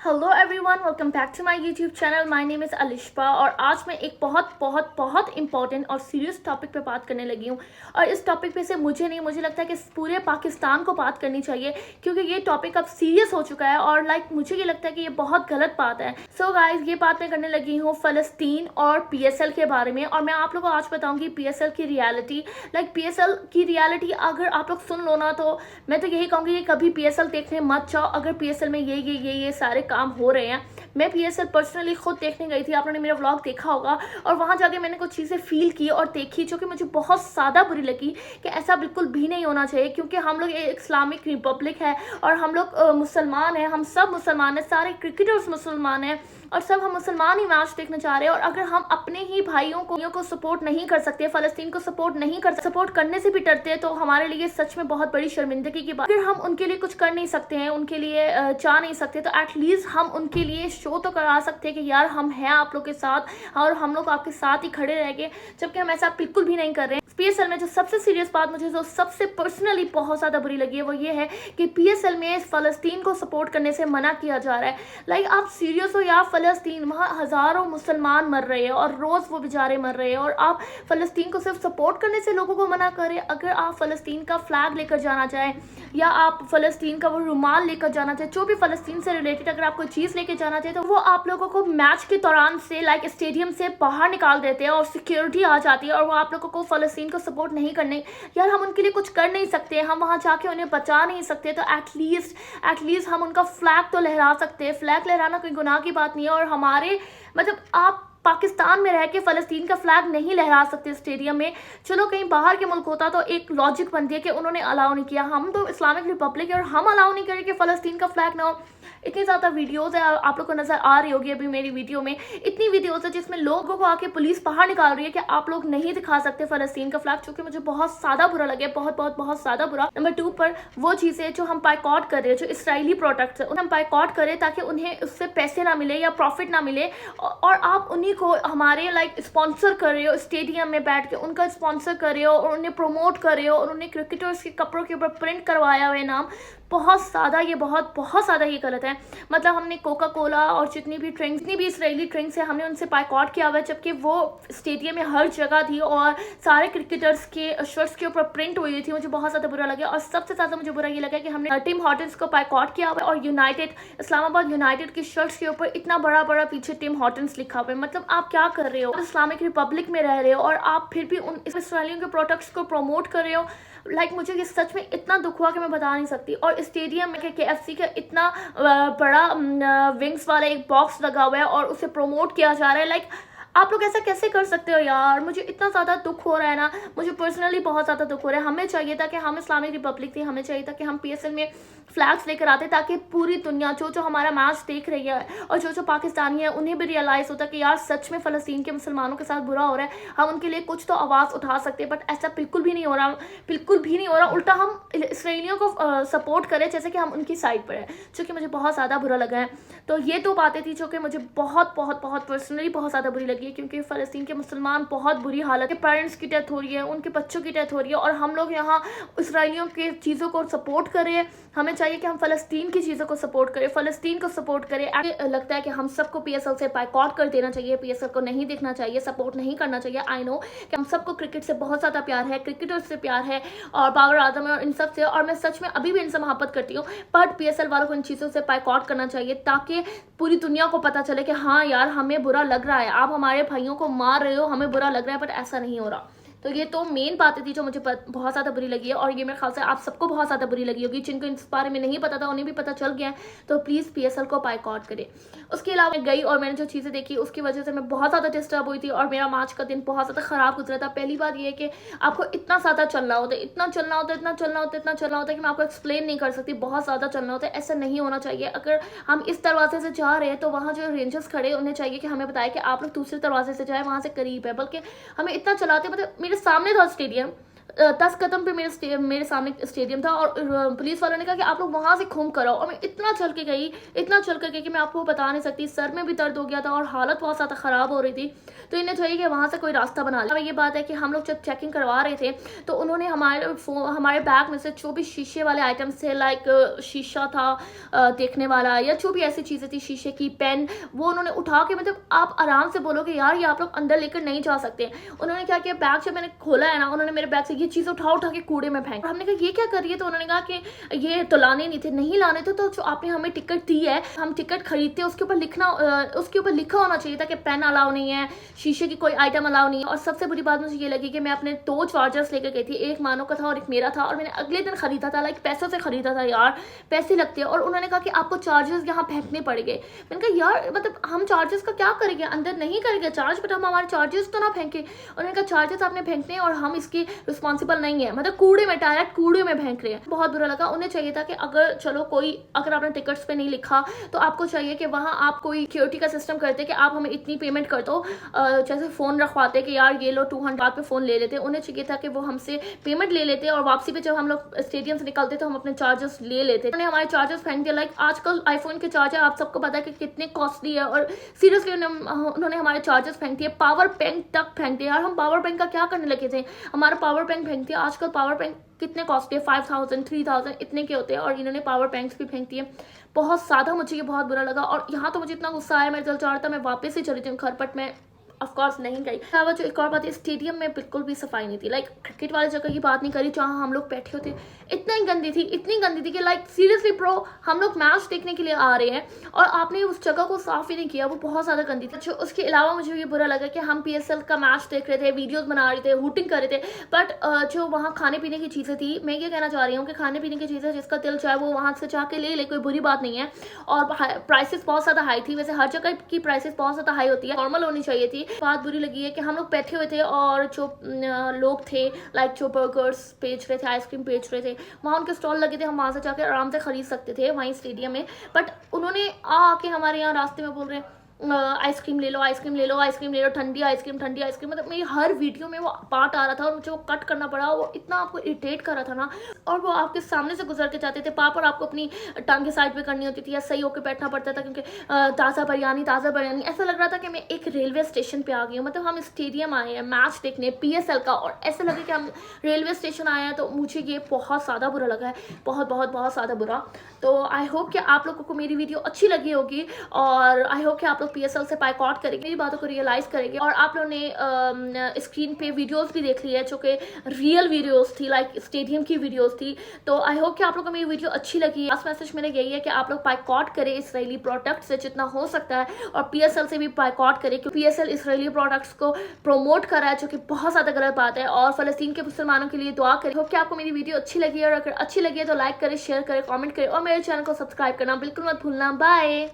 Hello everyone, welcome back to my YouTube channel. My name is Alisha और आज मैं एक बहुत बहुत बहुत इंपॉर्टेंट और सीरियस टॉपिक पे बात करने लगी हूँ। और इस टॉपिक पे से मुझे लगता है कि पूरे पाकिस्तान को बात करनी चाहिए, क्योंकि ये टॉपिक अब सीरियस हो चुका है और मुझे ये लगता है कि ये बहुत गलत बात है। सो गाइज, ये बात मैं करने लगी हूँ फ़लस्तीन और PSL के बारे में। और मैं आप लोगों को आज बताऊँगी PSL की रियलिटी। PSL की रियलिटी अगर आप लोग सुन लो ना, तो मैं तो यही कहूँगी कि कभी PSL देखने मत जाओ अगर PSL में ये सारे काम हो रहे हैं। मैं PSL पर्सनली खुद देखने गई थी, आप लोगों ने मेरा व्लॉग देखा होगा। और वहाँ जाके मैंने कुछ चीज़ें फील की और देखी जो कि मुझे बहुत ज़्यादा बुरी लगी कि ऐसा बिल्कुल भी नहीं होना चाहिए, क्योंकि हम लोग एक इस्लामिक रिपब्लिक है और हम लोग मुसलमान हैं। हम सब मुसलमान हैं, सारे क्रिकेटर्स मुसलमान हैं और सब हम मुसलमान ही मैच देखना चाह रहे हैं। और अगर हम अपने ही भाइयों को सपोर्ट नहीं कर सकते, फ़लस्तीन को सपोर्ट नहीं कर सकते, सपोर्ट करने से भी डरते हैं, तो हमारे लिए सच में बहुत बड़ी शर्मिंदगी की बात। अगर हम उनके लिए कुछ कर नहीं सकते हैं, उनके लिए चाह नहीं सकते, तो एटलीस्ट हम उनके लिए शो तो करा सकते हैं कि यार हम हैं आप लोग के साथ और हम लोग आपके साथ ही खड़े रहेंगे, जबकि हम ऐसा बिल्कुल भी नहीं कर रहे हैं। PSL में जो सबसे सीरियस बात मुझे जो सबसे पर्सनली बहुत ज़्यादा बुरी लगी है वो ये है कि PSL में फ़लस्तीन को सपोर्ट करने से मना किया जा रहा है। आप सीरियस हो यार? फ़लस्तीन, वहाँ हज़ारों मुसलमान मर रहे हैं और रोज़ वो बेचारे मर रहे हैं और आप फ़लस्तीन को सिर्फ सपोर्ट करने से लोगों को मना करें। अगर आप फ़लस्तीन का फ्लैग लेकर जाना चाहें या आप फ़लस्तीन का वो रुमाल लेकर जाना चाहें, जो भी फ़लस्तीन से रिलेटेड अगर आप कोई चीज़ लेकर जाना चाहें, तो वो आप लोगों को मैच के दौरान से स्टेडियम से बाहर निकाल देते हैं और सिक्योरिटी आ जाती है और वो आप लोगों को फ़लस्तीन को सपोर्ट नहीं करने। यार हम उनके लिए कुछ कर नहीं सकते, हम वहाँ जाके उन्हें बचा नहीं सकते, तो एटलीस्ट हम उनका फ्लैग तो लहरा सकते हैं। फ्लैग लहराना कोई गुनाह की बात नहीं है। और हमारे आप पाकिस्तान में रह के फ़लस्तीन का फ्लैग नहीं लहरा सकते स्टेडियम में। चलो कहीं बाहर के मुल्क होता तो एक लॉजिक बनती है कि उन्होंने अलाउ नहीं किया। हम तो इस्लामिक रिपब्लिक है और हम अलाउ नहीं करें कि फ़लस्तीन का फ्लैग ना हो। इतनी ज़्यादा वीडियोज़ है, आप लोग को नज़र आ रही होगी अभी मेरी वीडियो में, इतनी वीडियोज़ है जिसमें लोगों को आके पुलिस बाहर निकाल रही है कि आप लोग नहीं दिखा सकते फ़लस्तीन का फ्लैग, जो कि मुझे बहुत ज़्यादा बुरा लगे, बहुत ज़्यादा बुरा। नंबर 2 पर वो चीज़ें जो हम बायकॉट कर रहे हैं, जो इसराइली प्रोडक्ट्स है उन्हें हम बायकॉट करें ताकि उन्हें उससे पैसे ना मिले या प्रॉफिट ना मिले, और आप उन्हीं को हमारे स्पॉन्सर कर रहे हो, स्टेडियम में बैठ के उनका स्पॉन्सर कर रहे हो और उन्हें प्रमोट कर रहे हो और उन्हें क्रिकेटर्स के कपड़ों के ऊपर प्रिंट करवाया हुआ है नाम। बहुत ज़्यादा ये गलत है। हमने कोका कोला और जितनी भी इसराइली ड्रिंक्स है, हमने उनसे बायकॉट किया हुआ है, जबकि वो स्टेडियम में हर जगह थी और सारे क्रिकेटर्स के शर्ट्स के ऊपर प्रिंट हुई थी। मुझे बहुत ज़्यादा बुरा लगा और सबसे ज़्यादा मुझे बुरा ये लगा कि हमने टिम हॉर्टन्स को बायकॉट किया हुआ है और इस्लामाबाद यूनाइटेड की शर्ट्स के ऊपर इतना बड़ा पीछे टिम हॉर्टन्स लिखा हुआ है। आप क्या कर रहे हो? इस्लामिक रिपब्लिक में रह रहे हो और आप फिर भी उन इसराइलियों के प्रोडक्ट्स को प्रमोट कर रहे हो। मुझे ये सच में इतना दुख हुआ कि मैं बता नहीं सकती। और स्टेडियम में KFC का इतना बड़ा विंग्स वाला एक बॉक्स लगा हुआ है और उसे प्रमोट किया जा रहा है। आप लोग ऐसा कैसे कर सकते हो यार? मुझे इतना ज़्यादा दुख हो रहा है ना, मुझे पर्सनली बहुत ज़्यादा दुख हो रहा है। हमें चाहिए था कि हम इस्लामिक रिपब्लिक थी, हमें चाहिए था कि हम PSL में फ्लैग्स लेकर आते ताकि पूरी दुनिया जो हमारा मैच देख रही है और जो पाकिस्तानी है उन्हें भी रियलाइज़ होता कि यार सच में फ़लस्तीन के मुसलमानों के साथ बुरा हो रहा है, हम उनके लिए कुछ तो आवाज़ उठा सकते हैं। बट ऐसा बिल्कुल भी नहीं हो रहा, उल्टा हम इसराइलियों को सपोर्ट करें जैसे कि हम उनकी साइड पर है, जो कि मुझे बहुत ज़्यादा बुरा लगा है। तो ये 2 बातें थी जो कि मुझे बहुत पर्सनली बहुत ज़्यादा बुरी लगी है, क्योंकि फ़लस्तीन के मुसलमान बहुत बुरी हालत है, पेरेंट्स की डेथ हो रही है, उनके बच्चों की डेथ हो रही है और हम लोग यहाँ इसराइलियों के चीज़ों को सपोर्ट करें। हमें चाहिए कि हम फ़लस्तीन की चीज़ों को सपोर्ट करें, फ़लस्तीन को सपोर्ट करें। लगता है कि हम सबको PSL से बायकॉट कर देना चाहिए, PSL को नहीं देखना चाहिए, सपोर्ट नहीं करना चाहिए। आई नो कि हम सबको क्रिकेट से बहुत ज़्यादा प्यार है, क्रिकेटर्स से प्यार है और बाबर आजम है और इन सब से, और मैं सच में अभी भी इनसे मोहब्बत करती हूँ। बट PSL वालों को इन चीज़ों से बायकॉट करना चाहिए ताकि पूरी दुनिया को पता चले कि हाँ यार हमें बुरा लग रहा है, आप हमारे भाइयों को मार रहे हो, हमें बुरा लग रहा है, बट ऐसा नहीं हो रहा। तो ये तो मेन बातें थी जो मुझे बहुत ज़्यादा बुरी लगी है और ये मेरे ख्याल से आप सबको बहुत ज़्यादा बुरी लगी होगी। जिनको इस बारे में नहीं पता था उन्हें भी पता चल गया है, तो प्लीज़ PSL को बायकॉट करें। उसके अलावा मैं गई और मैंने जो चीज़ें देखी उसकी वजह से मैं बहुत ज़्यादा डिस्टर्ब हुई थी और मेरा मैच का दिन बहुत ज़्यादा ख़राब गुजरा था। पहली बात ये है कि आपको इतना ज़्यादा चलना होता है, इतना चलना होता है कि मैं आपको एक्सप्लेन नहीं कर सकती। बहुत ज़्यादा चलना होता है, ऐसा नहीं होना चाहिए। अगर हम इस दरवाजे से जा रहे हैं तो वहाँ जो रेंजर्स खड़े उन्हें चाहिए कि हमें बताए कि आप लोग दूसरे दरवाजे से जाए, वहाँ से करीब है। बल्कि हमें इतना चलाते, मेरे सामने था स्टेडियम, 10 कदम पे मेरे सामने स्टेडियम था, और पुलिस वालों ने कहा कि आप लोग वहाँ से घूम कर आओ। और मैं इतना चल के गई, इतना चल कर गई कि मैं आपको बता नहीं सकती, सर में भी दर्द हो गया था और हालत बहुत ज़्यादा ख़राब हो रही थी। तो इन्हें चाहिए कि वहाँ से कोई रास्ता बना लिया। ये बात है कि हम लोग जब चेकिंग करवा रहे थे तो उन्होंने हमारे बैग में से जो भी शीशे वाले आइटम्स थे, लाइक शीशा था देखने वाला, या जो भी ऐसी चीज़ें थी, शीशे की पेन, वो उन्होंने उठा के, मतलब आप आराम से बोलोगे यार ये आप लोग अंदर लेकर नहीं जा सकते। उन्होंने क्या किया, बैग जब मैंने खोला है ना, उन्होंने मेरे बैग से ये चीज़ उठा के कूड़े में फेंक। हमने कहा ये क्या कर रही है, तो उन्होंने कहा कि ये तो लाने नहीं थे। नहीं लाने थे तो जो आपने हमें टिकट दी है, हम टिकट खरीदते, उसके ऊपर लिखा होना चाहिए था कि पेन अलाउ नहीं है, शीशे की कोई आइटम अलाउ नहीं है। और सबसे बुरी बात मुझे ये लगी कि मैं अपने 2 चार्जर्स लेकर गई थी, एक मानो का था और एक मेरा था, और मैंने अगले दिन खरीदा था, लाइक पैसों से खरीदा था यार, पैसे लगते हैं। और उन्होंने कहा कि आपको चार्जर्स यहाँ फेंकने पड़ेंगे। मैंने कहा यार मतलब हम चार्जर्स का क्या करेंगे, अंदर नहीं करेंगे चार्ज, बट हम हमारे चार्जर्स तो ना फेंके। उन्होंने कहा चार्जर्स आपने फेंकने हैं और हम इसकी रिस्पॉन्सिबल नहीं है, मतलब कूड़े में, डायरेक्ट कूड़े में फेंक रहे हैं। बहुत बुरा लगा। उन्हें चाहिए था कि अगर आपने टिकट्स पे नहीं लिखा तो आपको चाहिए कि वहाँ आप कोई सिक्योरिटी का सिस्टम करते कि आप हमें इतनी पेमेंट कर दो, जैसे फ़ोन रखवाते कि यार ये लो 200 पे फ़ोन ले लेते। उन्हें चाहिए था कि वो हमसे पेमेंट ले लेते और वापसी पे जब हम लोग स्टेडियम से निकलते तो हम अपने चार्जर्स ले लेते। उन्होंने हमारे चार्जर्स फेंक दिया। लाइक आजकल आईफोन के चार्जर आप सबको पता है कि कितने कॉस्टली है, और सीरियसली उन्होंने हमारे चार्जर्स फेंक दिए, पावर बैंक तक फेंक दिया। यार हम पावर बैंक का क्या करने लगे थे, हमारा पावर बैंक फेंक दिया। आजकल पावर बैंक कितने कॉस्टली है, 5000 3000 इतने के होते हैं, और इन्होंने पावर बैंक्स भी फेंक दिए। बहुत ज़्यादा मुझे ये बहुत बुरा लगा। और यहाँ तो मुझे इतना गुस्सा आया, मैं दिल चाह रहा था मैं वापस ही चली जाऊँ घर, बट मैं ऑफकोर्स नहीं गई। अलावा जो एक और बात है, स्टेडियम में बिल्कुल भी सफाई नहीं थी। लाइक क्रिकेट वाली जगह की बात नहीं करी जहाँ हम लोग बैठे होते, इतनी गंदी थी कि लाइक सीरियसली प्रो, हम लोग मैच देखने के लिए आ रहे हैं और आपने उस जगह को साफ ही नहीं किया, वो बहुत ज़्यादा गंदी थी। उसके अलावा मुझे ये बुरा लगा कि हम PSL का मैच देख रहे थे, वीडियोज बना रहे थे, हुटिंग कर रहे थे, बट जो वहाँ खाने पीने की चीज़ें थी, मैं ये कहना चाह रही हूँ कि खाने पीने की चीज़ें जिसका दिल चाहे वो वहाँ से जाके ले, कोई बुरी बात नहीं है। और प्राइसेस बहुत ज़्यादा हाई थी, वैसे हर जगह की प्राइसेस बहुत ज़्यादा हाई होती है, नॉर्मल होनी चाहिए थी। बात बुरी लगी है कि हम लोग बैठे हुए थे और जो लोग थे, लाइक जो बर्गर्स बेच रहे थे, आइसक्रीम बेच रहे थे, वहाँ उनके स्टॉल लगे थे, हम वहाँ से जाकर आराम से खरीद सकते थे वहीं स्टेडियम में। बट उन्होंने आके हमारे यहाँ रास्ते में बोल रहे हैं आइसक्रीम ले लो, आइसक्रीम ले लो, आइसक्रीम ले लो, ठंडी आइसक्रीम, ठंडी आइसक्रीम। मतलब मेरी हर वीडियो में वो पार्ट आ रहा था और मुझे वो कट करना पड़ा। वो इतना आपको इरिटेट कर रहा था ना, और वो आपके सामने से गुजर के जाते थे, पाप, और आपको अपनी टांग के साइड पे करनी होती थी या सही होकर बैठना पड़ता था, क्योंकि ताज़ा बिरयानी, ऐसा लग रहा था कि मैं एक रेलवे स्टेशन पर आ गई हूँ। मतलब हम स्टेडियम आए हैं मैच देखने PSL का, और ऐसा लगे कि हम रेलवे स्टेशन आए हैं। तो मुझे ये बहुत ज़्यादा बुरा लगा है, बहुत बहुत बहुत ज़्यादा बुरा। तो आई होप कि आप लोगों को मेरी वीडियो अच्छी लगी होगी, और आई होप कि आप लोग PSL से बायकॉट करेंगे, मेरी बातों को रियलाइज करेंगे। और आप लोगों ने स्क्रीन पे वीडियोस भी देख ली है जो कि रियल वीडियोस थी, लाइक स्टेडियम की वीडियोस थी। तो आई होप कि आप लोगों को मेरी वीडियो अच्छी लगी। लास्ट मैसेज मेरा यही है कि आप लोग बायकॉट करें इसराइली प्रोडक्ट से जितना हो सकता है, और PSL से भी बायकॉट करें, क्योंकि PSL इसराइली प्रोडक्ट्स को प्रमोट कर रहा है, जो कि बहुत ज़्यादा गलत बात है। और फ़लस्तीन के मुसलमानों के लिए दुआ करें। होप कि आपको मेरी वीडियो अच्छी लगी है, और अगर अच्छी लगी है तो लाइक करें, शेयर करें, कमेंट करें, और मेरे चैनल को सब्सक्राइब करना बिल्कुल मत भूलना। बाय।